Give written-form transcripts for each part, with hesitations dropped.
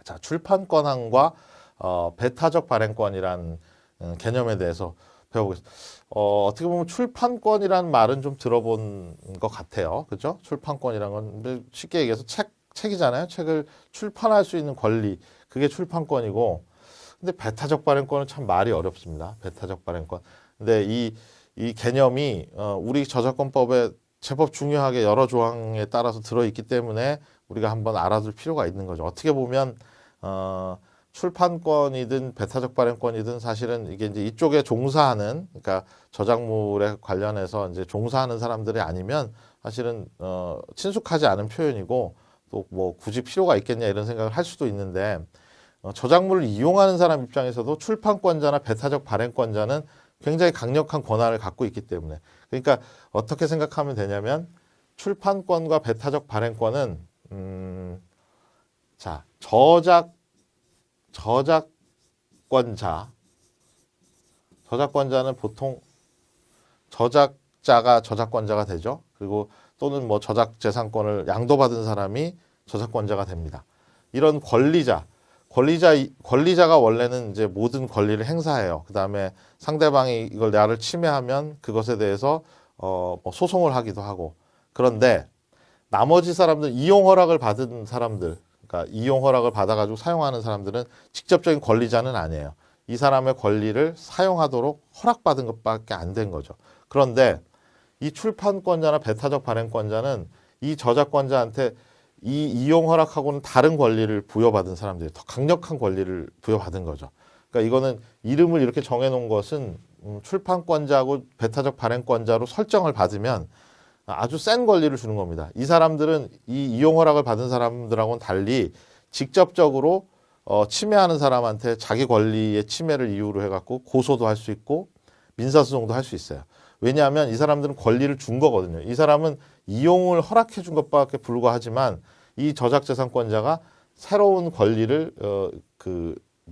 자, 출판권항과 배타적 발행권이란 개념에 대해서 배워보겠습니다. 어떻게 보면 출판권이라는 말은 좀 들어본 것 같아요. 그죠? 출판권이란 건 쉽게 얘기해서 책이잖아요. 책을 출판할 수 있는 권리. 그게 출판권이고, 근데 배타적 발행권은 참 말이 어렵습니다. 배타적 발행권. 근데 이 개념이 우리 저작권법에 제법 중요하게 여러 조항에 따라서 들어있기 때문에 우리가 한번 알아둘 필요가 있는 거죠. 어떻게 보면 출판권이든 배타적 발행권이든 사실은 이게 이제 이쪽에 종사하는, 그러니까 저작물에 관련해서 이제 종사하는 사람들이 아니면 사실은 친숙하지 않은 표현이고, 또 뭐 굳이 필요가 있겠냐 이런 생각을 할 수도 있는데, 저작물을 이용하는 사람 입장에서도 출판권자나 배타적 발행권자는 굉장히 강력한 권한을 갖고 있기 때문에, 그러니까 어떻게 생각하면 되냐면 출판권과 배타적 발행권은 자, 저작권자는 보통 저작자가 저작권자가 되죠. 그리고 또는 뭐 저작재산권을 양도받은 사람이 저작권자가 됩니다. 이런 권리자가 원래는 이제 모든 권리를 행사해요. 그 다음에 상대방이 이걸 나를 침해하면 그것에 대해서 뭐 소송을 하기도 하고. 그런데 나머지 사람들, 이용 허락을 받은 사람들, 그러니까 이용 허락을 받아가지고 사용하는 사람들은 직접적인 권리자는 아니에요. 이 사람의 권리를 사용하도록 허락받은 것밖에 안 된 거죠. 그런데 이 출판권자나 배타적 발행권자는 이 저작권자한테 이 이용 허락하고는 다른 권리를 부여받은 사람들이 더 강력한 권리를 부여받은 거죠. 그러니까 이거는 이름을 이렇게 정해놓은 것은 출판권자하고 배타적 발행권자로 설정을 받으면 아주 센 권리를 주는 겁니다. 이 사람들은 이 이용 허락을 받은 사람들하고는 달리 직접적으로 침해하는 사람한테 자기 권리의 침해를 이유로 해갖고 고소도 할 수 있고 민사소송도 할 수 있어요. 왜냐하면 이 사람들은 권리를 준 거거든요. 이 사람은 이용을 허락해 준 것밖에 불과하지만 이 저작재산권자가 새로운 권리를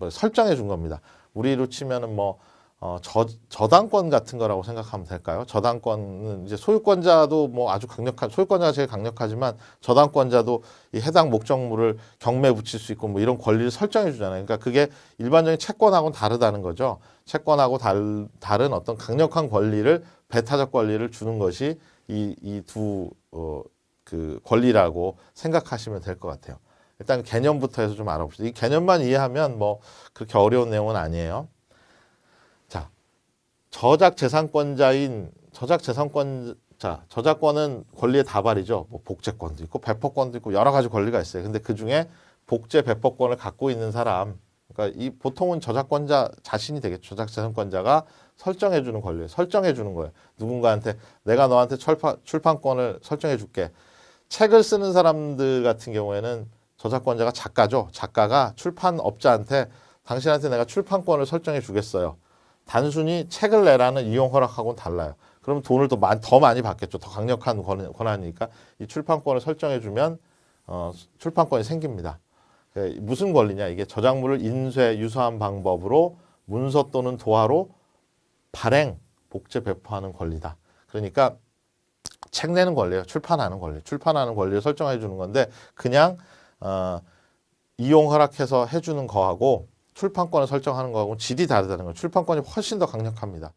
설정해 준 겁니다. 우리로 치면은 뭐 저당권 같은 거라고 생각하면 될까요? 저당권은 이제 소유권자도 뭐 아주 강력한, 소유권자가 제일 강력하지만 저당권자도 이 해당 목적물을 경매에 붙일 수 있고 뭐 이런 권리를 설정해 주잖아요. 그러니까 그게 일반적인 채권하고는 다르다는 거죠. 채권하고 다른 어떤 강력한 권리를, 배타적 권리를 주는 것이 이 두 권리라고 생각하시면 될 것 같아요. 일단 개념부터 해서 좀 알아봅시다. 이 개념만 이해하면 뭐 그렇게 어려운 내용은 아니에요. 자, 저작권은 권리의 다발이죠. 뭐 복제권도 있고 배포권도 있고 여러 가지 권리가 있어요. 근데 그 중에 복제 배포권을 갖고 있는 사람, 그러니까 이 보통은 저작권자 자신이 되겠죠. 저작재산권자가 설정해 주는 권리, 설정해 주는 거예요. 누군가한테 내가 너한테 출판권을 설정해 줄게. 책을 쓰는 사람들 같은 경우에는 저작권자가 작가죠. 작가가 출판업자한테 당신한테 내가 출판권을 설정해 주겠어요. 단순히 책을 내라는 이용 허락하고는 달라요. 그럼 돈을 더 많이 받겠죠. 더 강력한 권한이니까 이 출판권을 설정해주면 출판권이 생깁니다. 무슨 권리냐? 이게 저작물을 인쇄, 유사한 방법으로 문서 또는 도화로 발행, 복제, 배포하는 권리다. 그러니까 책 내는 권리예요. 출판하는 권리를 설정해 주는 건데 그냥 이용 허락해서 해주는 거하고 출판권을 설정하는 거하고 질이 다르다는 거예요. 출판권이 훨씬 더 강력합니다.